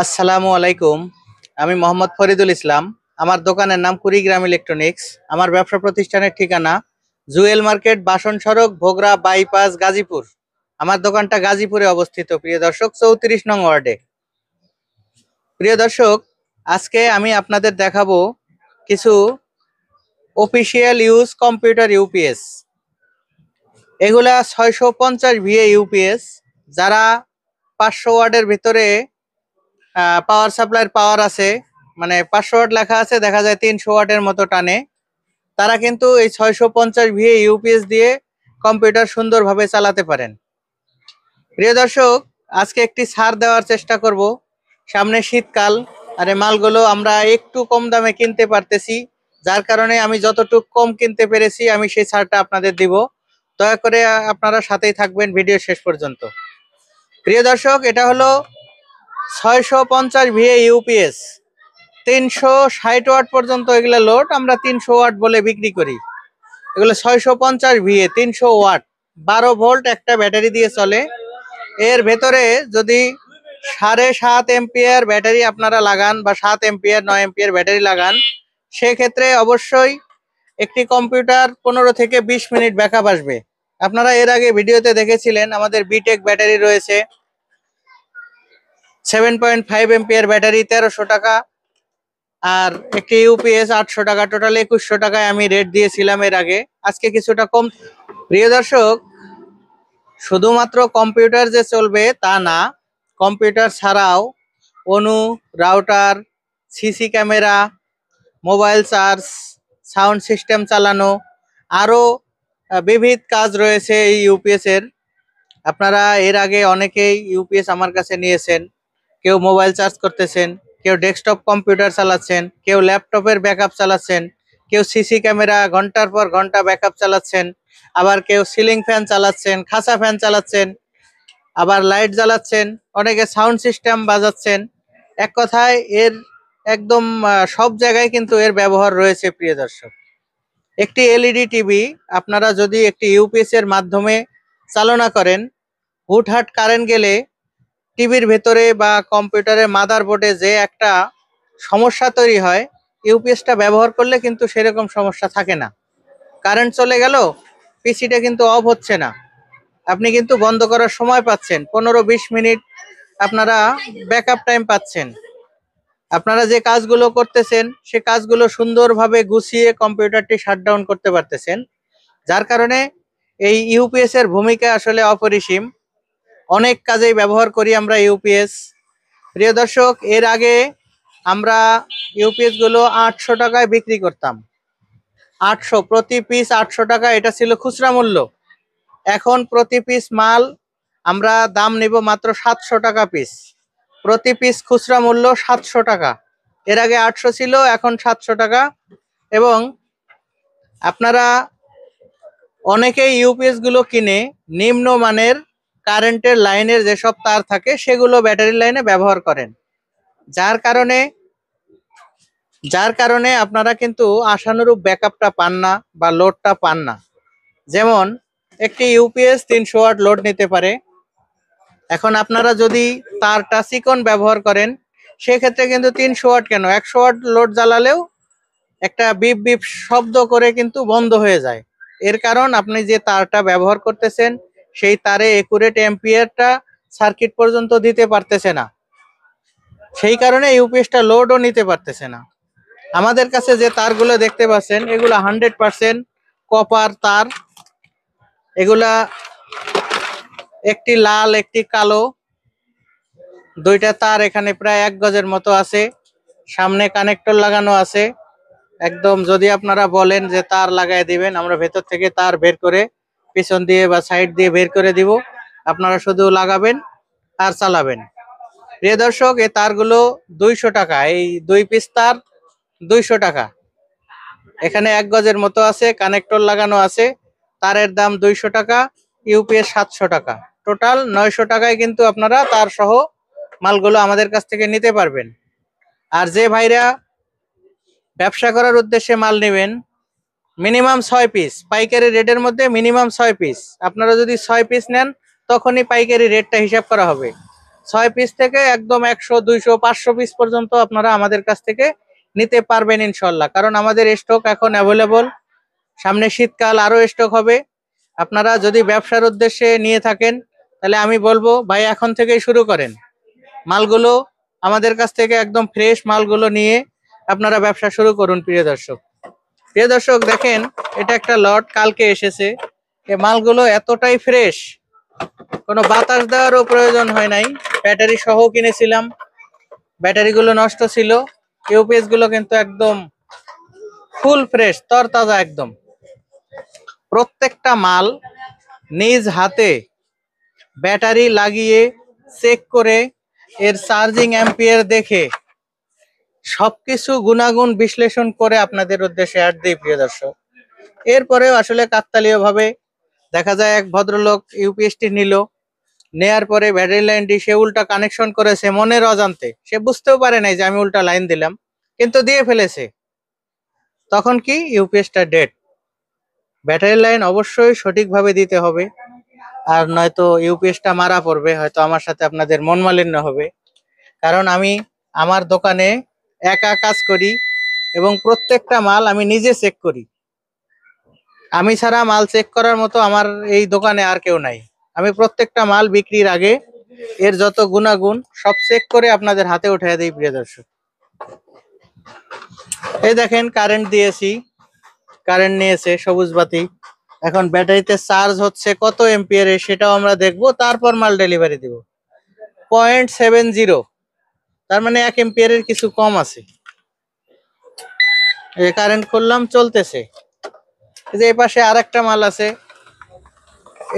আসসালামু আলাইকুম। আমি মোহাম্মদ ফরিদুল ইসলাম। আমার দোকানের নাম কুড়িগ্রাম ইলেকট্রনিক্স। আমার ব্যবসা প্রতিষ্ঠানের ঠিকানা জুয়েল মার্কেট, বাসন সড়ক, ভোগড়া বাইপাস, গাজীপুর। আমার দোকানটা গাজীপুরে অবস্থিত। প্রিয় দর্শক, 34 নং ওয়ার্ডে। প্রিয় দর্শক, আজকে আমি আপনাদের দেখাবো কিছু অফিসিয়াল ইউজ কম্পিউটার ইউপিএস। এগুলা 650 VA ইউপিএস। যারা 500 ওয়াটের ভিতরে পাওয়ার সাপ্লাইয়ের পাওয়ার আছে, মানে 500 ওয়াট লেখা আছে, দেখা যায় 300 ওয়াটের মতো টানে। তারা কিন্তু এই 650 VA ইউপিএস দিয়ে কম্পিউটার সুন্দরভাবে চালাতে পারেন। প্রিয় দর্শক, আজকে একটি ছাড় দেওয়ার চেষ্টা করব। সামনে শীতকাল, আর এই মালগুলো আমরা একটু কম দামে কিনতে পারতেছি, যার কারণে আমি যতটুকু কম কিনতে পেরেছি আমি সেই ছাড়টা আপনাদের দিব। দয়া করে আপনারা সাথেই থাকবেন ভিডিও শেষ পর্যন্ত। প্রিয় দর্শক, এটা হলো 650 VA ইউপিএস। 360 ওয়াট পর্যন্ত এগুলো লোড, আমরা 300 ওয়াট বলে বিক্রি করি। এগুলো 650 VA, 300 ওয়াট, 12 ভোল্ট একটা ব্যাটারি দিয়ে চলে। এর ভেতরে যদি 7.5 এম্পিয়ার ব্যাটারি আপনারা লাগান বা 7 এম্পিয়ার 9 এম্পিয়ার ব্যাটারি লাগান, সেক্ষেত্রে অবশ্যই একটি কম্পিউটার 15 থেকে 20 মিনিট ব্যাকআপ আসবে। আপনারা এর আগে ভিডিওতে দেখেছিলেন আমাদের বিটেক ব্যাটারি রয়েছে, 7.5 এম্পিয়ার ব্যাটারি 1300 টাকা, আর একটি ইউপিএস 800 টাকা। টোটাল 2100 টাকায় আমি রেট দিয়েছিলাম এর আগে। আজকে কিছুটা কম। প্রিয় দর্শক, শুধুমাত্র কম্পিউটার যে চলবে তা না, কম্পিউটার ছাড়াও অনু, router, CC camera, mobile charge, sound system চালানো, আরও বিবিধ কাজ রয়েছে এই ইউপিএস এর। আপনারা এর আগে অনেকেই ইউপিএস আমার কাছে নিয়েছেন। কেউ মোবাইল চার্জ করতেছেন, কেউ ডেস্কটপ কম্পিউটার চালাচ্ছেন, কেউ ল্যাপটপের ব্যাকআপ চালাচ্ছেন, কেউ সিসি ক্যামেরা ঘন্টার পর ঘন্টা ব্যাকআপ চালাচ্ছেন, আবার কেউ সিলিং ফ্যান চালাচ্ছেন, খাঁচা ফ্যান চালাচ্ছেন, আবার লাইট জ্বালাচ্ছেন, অনেকে সাউন্ড সিস্টেম বাজাচ্ছেন। এক কথায় এর একদম সব জায়গায় কিন্তু এর ব্যবহার রয়েছে। প্রিয় দর্শক, একটি এলইডি টিভি আপনারা যদি একটি ইউপিএস এর মাধ্যমে চালনা করেন, হুটহাট কারেন্ট গেলে টিভির ভেতরে বা কম্পিউটারের মাদারবোর্ডে যে একটা সমস্যা তৈরি হয়, ইউপিএসটা ব্যবহার করলে কিন্তু সেরকম সমস্যা থাকে না। কারেন্ট চলে গেল, পিসিটা কিন্তু অফ হচ্ছে না, আপনি কিন্তু বন্ধ করার সময় পাচ্ছেন, 15-20 মিনিট আপনারা ব্যাকআপ টাইম পাচ্ছেন। আপনারা যে কাজগুলো করতেছেন সে কাজগুলো সুন্দরভাবে গুছিয়ে কম্পিউটারটি শাটডাউন করতে পারতেছেন, যার কারণে এই ইউপিএস এর ভূমিকা আসলে অপরিসীম। অনেক কাজেই ব্যবহার করি আমরা ইউপিএস। প্রিয় দর্শক, এর আগে আমরা ইউপিএস গুলো 800 টাকায় বিক্রি করতাম। 800 প্রতি পিস, 800 টাকা, এটা ছিল খুচরা মূল্য। এখন প্রতি পিস মাল আমরা দাম নিব মাত্র 700 টাকা পিস। প্রতি পিস খুচরা মূল্য 700 টাকা। এর আগে 800 ছিল, এখন 700 টাকা। এবং আপনারা অনেকেই ইউপিএস গুলো কিনে নিম্নমানের কারেন্টের লাইনের যেসব তার থাকে সেগুলো ব্যাটারি লাইনে ব্যবহার করেন, যার কারণে আপনারা কিন্তু আশানুরূপ ব্যাকআপটা পান না বা লোডটা পান না। যেমন একটি ইউপিএস 300 ওয়াট লোড নিতে পারে। এখন আপনারা যদি তারটা চিকন ব্যবহার করেন, সেক্ষেত্রে কিন্তু 300 ওয়াট কেন, 100 ওয়াট লোড জ্বালালেও একটা বিপ বিপ শব্দ করে কিন্তু বন্ধ হয়ে যায়। এর কারণ আপনি যে তারটা ব্যবহার করতেছেন সেই তারে একুরেট এম্পিয়ারটা সার্কিট পর্যন্ত দিতে পারতেছে না, সেই কারণে ইউপিএসটা লোডও নিতে পারতেছে না। আমাদের কাছে যে তারগুলো দেখতে পাচ্ছেন এগুলো 100% কপার তার। এগুলা একটি লাল একটি কালো, দুইটা তার এখানে প্রায় 1 গজের মতো আছে। সামনে কানেক্টর লাগানো আছে। একদম যদি আপনারা বলেন যে তার লাগাই দিবেন, আমরা ভেতর থেকে তার বের করে পিছন দিয়ে বা সাইড দিয়ে বের করে দিব, আপনারা শুধু লাগাবেন আর চালাবেন। প্রিয় দর্শক, এই তারগুলো 200 টাকা, এই 2 পিস তার 200 টাকা। এখানে 1 গজের মতো আছে, কানেক্টর লাগানো আছে। তারের দাম 200 টাকা, ইউপিএস 700 টাকা। টোটাল 900 টাকায় কিন্তু আপনারা তার সহ মালগুলো আমাদের কাছ থেকে নিতে পারবেন। আর যে ভাইরা ব্যবসা করার উদ্দেশ্যে মাল নেবেন, মিনিমাম 6 পিস, পাইকারি রেটের মধ্যে মিনিমাম 6 পিস। আপনারা যদি 6 পিস নেন তখনই পাইকারি রেটটা হিসাব করা হবে। 6 পিস থেকে একদম 100 200 500 পিস পর্যন্ত আপনারা আমাদের কাছ থেকে নিতে পারবেন ইনশাল্লাহ। কারণ আমাদের স্টক এখন অ্যাভেলেবল, সামনে শীতকাল আরো স্টক হবে। আপনারা যদি ব্যবসার উদ্দেশ্যে নিয়ে থাকেন তাহলে আমি বলবো ভাই এখন থেকেই শুরু করেন। মালগুলো আমাদের কাছ থেকে একদম ফ্রেশ মালগুলো নিয়ে আপনারা ব্যবসা শুরু করুন। প্রিয় দর্শক দেখেন, এটা একটা লট কালকে এসেছে। এই মালগুলো এতটাই ফ্রেশ, কোনো বাতাস দেওয়ারও প্রয়োজন হয় নাই। ব্যাটারি সহ কিনেছিলাম, ব্যাটারিগুলো নষ্ট ছিল। ইউপিএস গুলো কিন্তু একদম ফুল ফ্রেশ, তরতাজা একদম। প্রত্যেকটা মাল নিজ হাতে ব্যাটারি লাগিয়ে চেক করে এর চার্জিং অ্যাম্পিয়ার দেখে সবকিছু গুণাগুণ বিশ্লেষণ করে আপনাদের উদ্দেশ্যে অ্যাড দিই প্রিয় দর্শক। এরপরেও আসলে কাকতালীয় ভাবে দেখা যায় এক ভদ্রলোক ইউপিএসটি নিল, নেয়ার পরে ব্যাটারি লাইনটি সে উল্টা কানেকশন করেছে মনের অজান্তে। সে বুঝতেও পারে নাই যে আমি উল্টা লাইন দিলাম, কিন্তু দিয়ে ফেলেছে। তখন কি ইউপিএসটা ডেড। ব্যাটারি লাইন অবশ্যই সঠিকভাবে দিতে হবে, আর নয়তো ইউপিএসটা মারা পড়বে। হয়তো আমার সাথে আপনাদের মন মালিন্য হবে, কারণ আমি আমার দোকানে একা কাজ করি এবং প্রত্যেকটা মাল আমি নিজে চেক করি। আমি ছাড়া মাল চেক করার মতো আমার এই দোকানে আর কেউ নাই। আমি প্রত্যেকটা মাল বিক্রির আগে এর যত গুণাগুণ সব চেক করে আপনাদের হাতে উঠিয়ে দিই প্রিয় দর্শক। এই দেখেন কারেন্ট দিয়েছি, কারেন্ট নিয়েছে সবুজ বাতি। এখন ব্যাটারিতে চার্জ হচ্ছে কত এম্পিয়ারে সেটাও আমরা দেখব, তারপর মাল ডেলিভারি দিব। 0.70, তার মানে 1 এম্পিয়ারের কিছু কম আছে। এই কারেন্ট করলাম, চলতেছে। এই যে এই পাশে আরেকটা মাল আছে,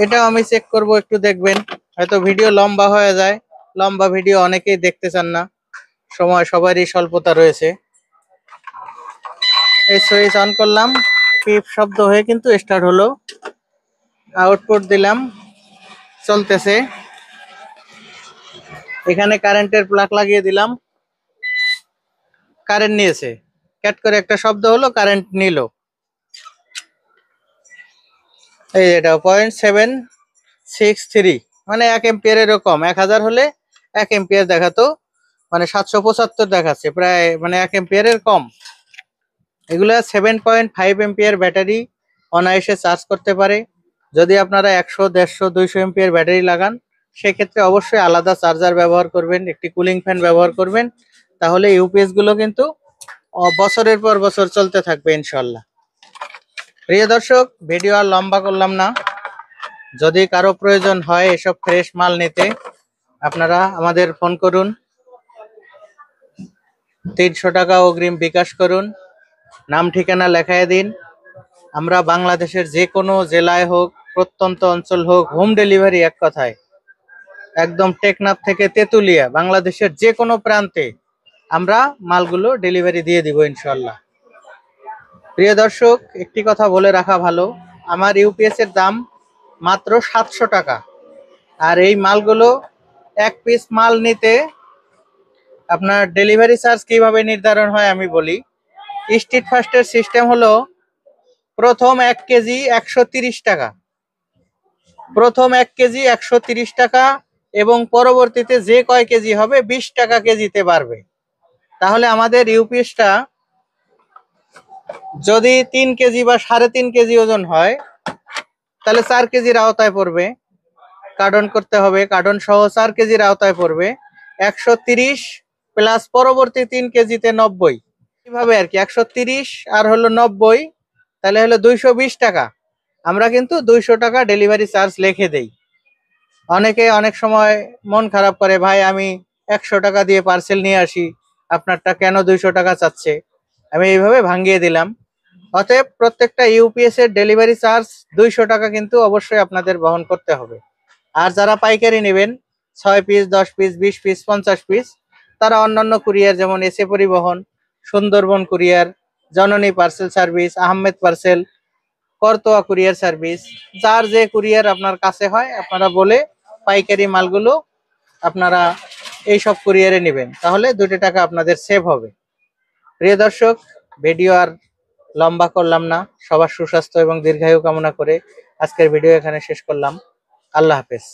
এটাও আমি চেক করব, একটু দেখবেন। হয়তো ভিডিও লম্বা হয়ে যায়, লম্বা ভিডিও অনেকেই দেখতে চান না, সময় সবারই স্বল্পতা রয়েছে। এই সুইচ অন করলাম, পিপ শব্দ হয়ে কিন্তু স্টার্ট হলো। আউটপুট দিলাম, চলতেছে। এখানে কারেন্টের প্লাগ লাগিয়ে দিলাম, কারেন্ট নিয়েছে। ক্যাট করে একটা শব্দ হলো, কারেন্ট নিল। এই এটা 0.763, মানে 1 এম্পিয়ারেরও কম। 1000 হলে 1 এম্পিয়ার দেখাতো, মানে 775 দেখাচ্ছে, প্রায় মানে 1 এম্পিয়ারের কম। এগুলা 7.5 এম্পিয়ার ব্যাটারি অনায়াসে চার্জ করতে পারে। যদি আপনারা 100 150 200 এম্পিয়ার ব্যাটারি লাগান, সেক্ষেত্রে অবশ্যই আলাদা চার্জার ব্যবহার করবেন, একটি কুলিং ফ্যান ব্যবহার করবেন। তাহলে ইউপিএস গুলো কিন্তু বছরের পর বছর চলতে থাকবে ইনশাল্লাহ। প্রিয় দর্শক, ভিডিও আর লম্বা করলাম না। যদি কারো প্রয়োজন হয় এসব ফ্রেশ মাল নিতে, আপনারা আমাদের ফোন করুন, 300 টাকা অগ্রিম বিকাশ করুন, নাম ঠিকানা লেখায় দিন। আমরা বাংলাদেশের যে কোনো জেলায় হোক, প্রত্যন্ত অঞ্চল হোক, হোম ডেলিভারি, এক কথায় একদম টেকনাফ থেকে তেতুলিয়া, বাংলাদেশের যে কোনো প্রান্তে আমরা মালগুলো ডেলিভারি দিয়ে দিব ইনশাল্লাহ। প্রিয় দর্শক, একটি কথা বলে রাখা ভালো, আমার ইউপিএস এর দাম মাত্র 700 টাকা। আর এই মালগুলো এক পিস মাল নিতে আপনার ডেলিভারি চার্জ কিভাবে নির্ধারণ হয় আমি বলি। স্ট্রিট ফাস্টের সিস্টেম হলো, প্রথম 1 কেজি 130 টাকা, প্রথম 1 কেজি 130 টাকা, এবং পরবর্তীতে যে কয় কেজি হবে 20 টাকা কেজিতে বাড়বে। তাহলে আমাদের ইউপিএসটা যদি 3 কেজি বা 3.5 কেজি ওজন হয়, তাহলে 4 কেজির আওতায় পড়বে। কার্টন করতে হবে, কার্টন সহ 4 কেজির আওতায় পড়বে। 130 প্লাস পরবর্তী 3 কেজিতে 90, এইভাবে আর কি। 130 আর হলো 90, তাহলে হলো 220 টাকা। আমরা কিন্তু 200 টাকা ডেলিভারি চার্জ লিখে দেই। অনেকে অনেক সময় মন খারাপ করে, ভাই আমি 100 টাকা দিয়ে পার্সেল নিয়ে আসি, আপনারটা কেন 200 টাকা চাচ্ছে। আমি এইভাবে ভাঙিয়ে দিলাম। অতএব প্রত্যেকটা ইউপিএস এর ডেলিভারি চার্জ 200 টাকা কিন্তু অবশ্যই আপনাদের বহন করতে হবে। আর যারা পাইকারি নেবেন, 6 পিস 10 পিস 20 পিস 50 পিস, তারা অন্যান্য কুরিয়ার যেমন এসএ পরিবহন, সুন্দরবন কুরিয়ার, জননী parcel service, Ahmed parcel, Karatoya courier service, যার যে কুরিয়ার আপনার কাছে হয় আপনারা বলে পাইকারি মালগুলো আপনারা এই সব কুরিয়ারে নেবেন, তাহলে 2 টাকা আপনাদের সেভ হবে। প্রিয় দর্শক, ভিডিও আর লম্বা করলাম না, সবার সুস্বাস্থ্য এবং দীর্ঘায়ু কামনা করে আজকের ভিডিও এখানে শেষ করলাম। আল্লাহ হাফেজ।